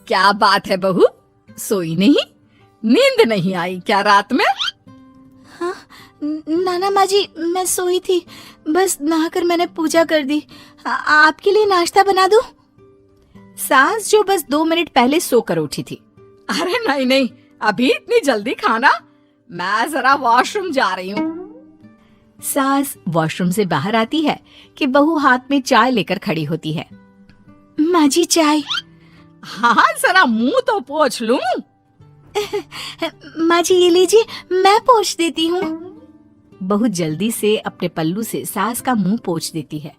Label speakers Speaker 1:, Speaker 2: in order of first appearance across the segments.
Speaker 1: क्या बात है बहू, सोई नहीं? नींद नहीं आई क्या रात में?
Speaker 2: हाँ नाना माँ जी, मैं सोई थी, बस नहाकर मैंने पूजा कर दी। आपके लिए नाश्ता बना दूं?
Speaker 1: सास जो बस 2 मिनट पहले सोकर उठी थी। अरे नहीं नहीं, अभी इतनी जल्दी खाना? मैं जरा वॉशरूम जा रही हूँ। सास वॉशरूम से बाहर आती है कि बहू हाथ में चाय लेकर खड़ी होती है।
Speaker 2: माँ जी चाय।
Speaker 1: हाँ जरा मुंह तो पोंछ लूं।
Speaker 2: माँ जी ये लीजिए, मैं पोंछ देती हूँ।
Speaker 1: बहू जल्दी से अपने पल्लू से सास का मुंह पोंछ देती है।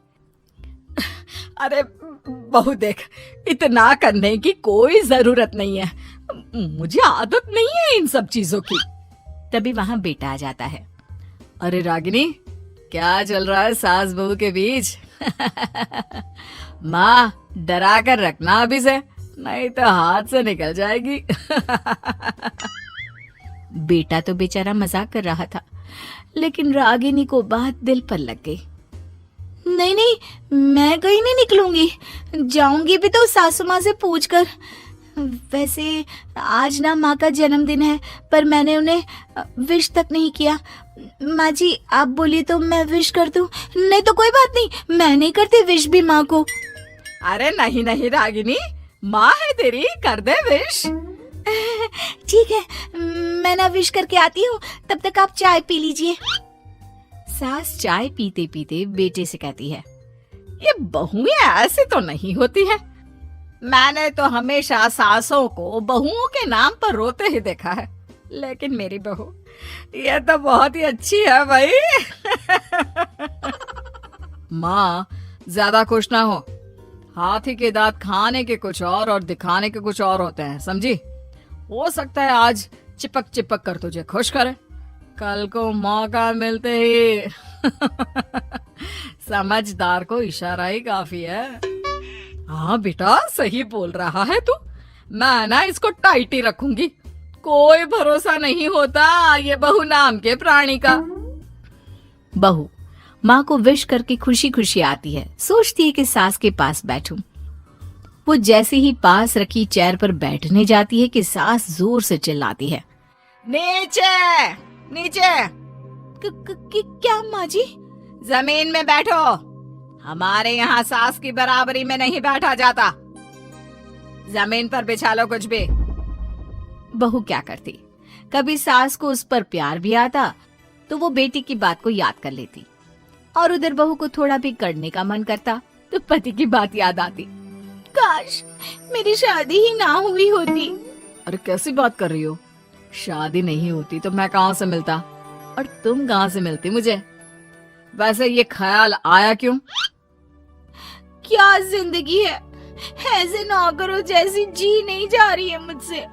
Speaker 1: अरे बहू देख, इतना करने की कोई जरूरत नहीं है, मुझे आदत नहीं है इन सब चीजों की। तभी वहां बेटा आ जाता है। अरे रागिनी, क्या चल रहा है सास बहू के बीच? माँ डरा कर रखना अभी से, नहीं तो हाथ से निकल जाएगी। बेटा तो बेचारा मजाक कर रहा था, लेकिन रागिनी को बात दिल पर लग गई।
Speaker 2: नहीं नहीं, मैं कहीं नहीं निकलूंगी, जाऊंगी भी तो सासू माँ से पूछकर। वैसे आज ना माँ का जन्मदिन है, पर मैंने उन्हें विश तक नहीं किया। माँ जी आप बोलिए तो मैं विश कर दूं? नहीं तो कोई बात नहीं, मैं नहीं करती विश भी माँ को।
Speaker 1: अरे नहीं नहीं रागिनी, माँ है तेरी, कर दे विश।
Speaker 2: ठीक है, मैं ना विश करके आती हूँ, तब तक आप चाय पी लीजिए।
Speaker 1: सास चाय पीते पीते बेटे से कहती है, ये बहुएं ऐसे तो नहीं होती है। मैंने तो हमेशा सासों को बहुओं के नाम पर रोते ही देखा है, लेकिन मेरी बहू ये तो बहुत ही अच्छी है भाई। माँ ज्यादा खुश ना हो, हाथी के दांत खाने के कुछ और दिखाने के कुछ और होते हैं, समझी? हो सकता है आज चिपक चिपक कर तुझे खुश करे, कल को मौका मिलते ही समझदार को इशारा ही काफी है। हाँ बेटा सही बोल रहा है तू, मैं ना इसको टाइट ही रखूंगी, कोई भरोसा नहीं होता ये बहू नाम के प्राणी का। बहू माँ को विश करके खुशी खुशी आती है, सोचती है कि सास के पास बैठूं। वो जैसे ही पास रखी चेयर पर बैठने जाती है कि सास जोर से चिल्लाती है, नीचे नीचे।
Speaker 2: क्या माँ जी?
Speaker 1: जमीन में बैठो, हमारे यहाँ सास की बराबरी में नहीं बैठा जाता, जमीन पर बिछा लो कुछ भी। बहू क्या करती, कभी सास को उस पर प्यार भी आता तो वो बेटी की बात को याद कर लेती, और उधर बहू को थोड़ा भी करने का मन करता तो पति की बात याद आती।
Speaker 2: काश मेरी शादी ही ना हुई होती।
Speaker 1: अरे कैसी बात कर रही हो, शादी नहीं होती तो मैं कहाँ से मिलता और तुम कहाँ से मिलती मुझे? वैसे ये ख्याल आया क्यों?
Speaker 2: क्या जिंदगी है, ऐसे नौकरों जैसी जी नहीं जा रही है मुझसे।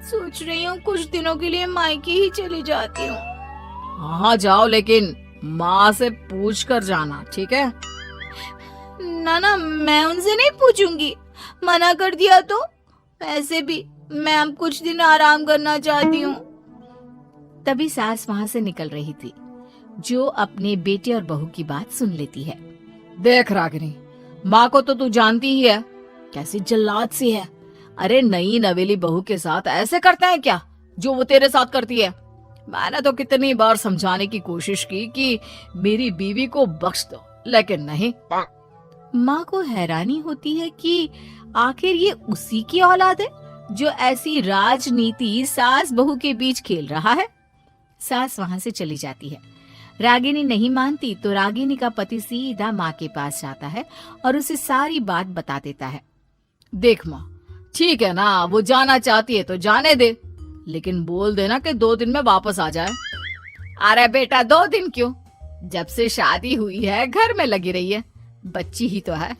Speaker 2: सोच रही हूँ कुछ दिनों के लिए मायके ही चली जाती हूँ।
Speaker 1: हाँ जाओ, लेकिन माँ से पूछ कर जाना, ठीक है?
Speaker 2: ना मैं उनसे नहीं पूछूंगी, मना कर दिया तो। ऐसे भी मैं अब कुछ दिन आराम करना चाहती हूँ।
Speaker 1: तभी सास वहाँ से निकल रही थी, जो अपने बेटे और बहू की बात सुन लेती है। देख रागिनी, माँ को तो तू जानती ही है, कैसी जल्लाद सी है। अरे नई नवेली बहू के साथ ऐसे करते हैं क्या जो वो तेरे साथ करती है? मैंने तो कितनी बार समझाने की कोशिश की कि मेरी बीवी को बख्श दो, लेकिन नहीं। माँ को हैरानी होती है कि आखिर ये उसी की औलाद है जो ऐसी राजनीति सास बहू के बीच खेल रहा है। सास वहां से चली जाती है। रागिनी नहीं मानती तो रागिनी का पति सीधा माँ के पास जाता है और उसे सारी बात बता देता है। देख माँ, ठीक है ना, वो जाना चाहती है तो जाने दे, लेकिन बोल देना कि 2 दिन में वापस आ जाए। अरे बेटा 2 दिन क्यों, जब से शादी हुई है घर में लगी रही है, बच्ची ही तो है,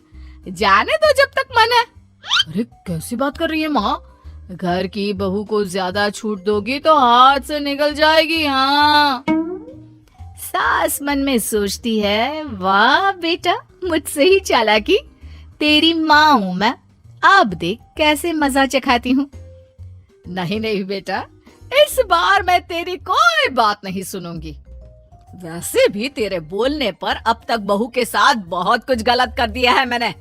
Speaker 1: जाने दो जब तक मन है। अरे कैसी बात कर रही है माँ, घर की बहू को ज्यादा छूट दोगी तो हाथ से निकल जाएगी। हाँ, सास मन में सोचती है, वाह बेटा मुझसे ही चालाकी, तेरी माँ हूँ मैं, अब देख कैसे मजा चखाती हूँ। नहीं नहीं बेटा, इस बार मैं तेरी कोई बात नहीं सुनूंगी। वैसे भी तेरे बोलने पर अब तक बहू के साथ बहुत कुछ गलत कर दिया है मैंने।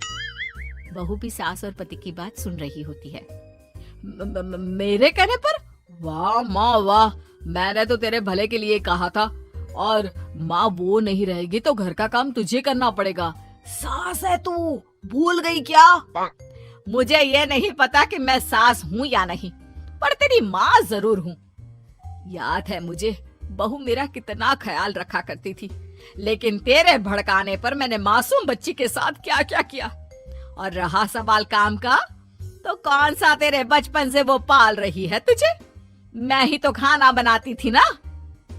Speaker 1: बहू भी सास और पति की बात सुन रही होती है। मेरे कहने पर? वाह माँ वाह, मैंने तो तेरे भले के लिए कहा था। और माँ वो नहीं रहेगी तो घर का काम तुझे करना पड़ेगा। सास है तू, भूल गई क्या? मुझे ये नहीं पता कि मैं सास हूँ या नहीं, पर तेरी माँ जरूर हूँ। याद है मुझे, बहू मेरा कितना ख्याल रखा करती थी, लेकिन तेरे भड़काने पर मैंने मासूम बच्ची के साथ क्या क्या किया। और रहा सवाल काम का, तो कौन सा तेरे बचपन से वो पाल रही है तुझे? मैं ही तो खाना बनाती थी ना।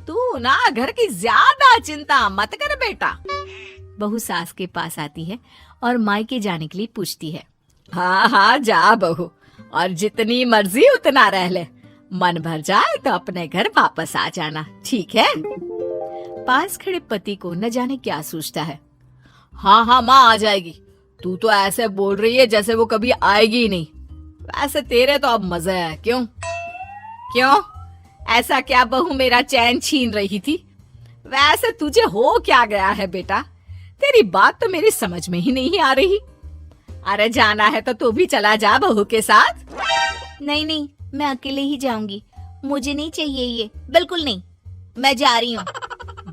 Speaker 1: तू ना घर की ज्यादा चिंता मत कर बेटा। बहू सास के पास आती है और मायके जाने के लिए पूछती है। हाँ हाँ जा बहू, और जितनी मर्जी उतना रह ले। मन भर जाए तो अपने घर वापस आ जाना, ठीक है? पास खड़े पति को न जाने क्या सोचता है। हाँ हाँ माँ आ जाएगी। तू तो ऐसे बोल रही है जैसे वो कभी आएगी ही नहीं। वैसे तेरे तो अब मजे है। क्यों क्यों ऐसा क्या बहू मेरा चैन छीन रही थी? वैसे तुझे हो क्या गया है बेटा? तेरी बात तो मेरी समझ में ही नहीं आ रही। अरे जाना है तो तू भी चला जा बहू के साथ।
Speaker 2: नहीं नहीं, मैं अकेले ही जाऊंगी। मुझे नहीं चाहिए ये, बिल्कुल नहीं। मैं जा रही हूँ।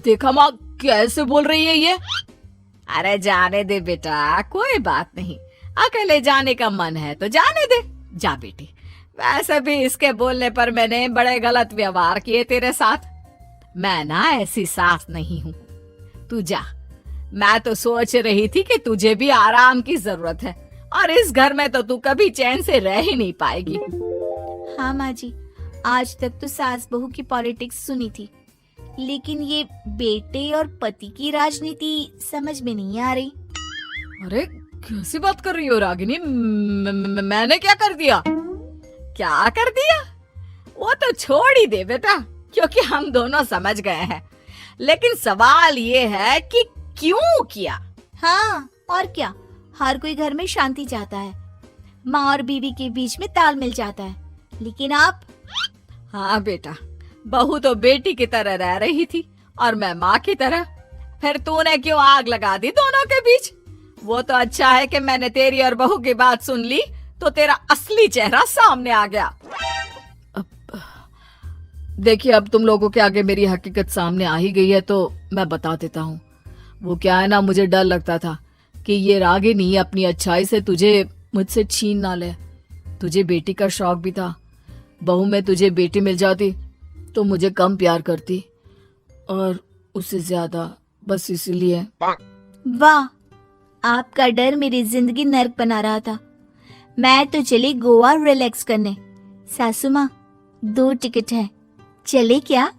Speaker 1: देखा माँ कैसे बोल रही है ये। अरे जाने दे बेटा, कोई बात नहीं। अकेले जाने का मन है तो जाने दे। जा बेटी। वैसे भी इसके बोलने पर मैंने बड़े गलत व्यवहार किए तेरे साथ। मैं ना ऐसी सास नहीं हूँ। तू जा। मैं तो सोच रही थी कि तुझे भी आराम की जरूरत है, और इस घर में तो तू कभी चैन से रह ही नहीं पाएगी।
Speaker 2: हाँ माँ जी, आज तक तो सास बहू की पॉलिटिक्स सुनी थी, लेकिन ये बेटे और पति की राजनीति समझ में नहीं आ रही।
Speaker 1: अरे कैसी बात कर रही हो रागिनी? मैंने क्या कर दिया? क्या कर दिया? वो तो छोड़ ही दे बेटा, क्योंकि हम दोनों समझ गए हैं। लेकिन सवाल ये है कि क्यों किया?
Speaker 2: हाँ और क्या, हर कोई घर में शांति चाहता है, माँ और बीवी के बीच में तालमेल चाहता है, लेकिन आप?
Speaker 1: हाँ बेटा, बहू तो बेटी की तरह रह रही थी और मैं माँ की तरह। फिर तूने क्यों आग लगा दी दोनों के बीच? वो तो अच्छा है कि मैंने तेरी और बहू की बात सुन ली, तो तेरा असली चेहरा सामने आ गया। देखिए, अब तुम लोगों के आगे मेरी हकीकत सामने आ ही गई है तो मैं बता देता हूँ। वो क्या है ना, मुझे डर लगता था कि ये रागिनी अपनी अच्छाई से तुझे मुझसे छीन ना ले। तुझे बेटी का शौक भी था। बहू में तुझे बेटी मिल जाती तो मुझे कम प्यार करती, और उससे ज्यादा, बस इसीलिए।
Speaker 2: वाह, आपका डर मेरी जिंदगी नर्क बना रहा था। मैं तो चली गोवा रिलैक्स करने। सासू माँ, 2 टिकट है, चले क्या?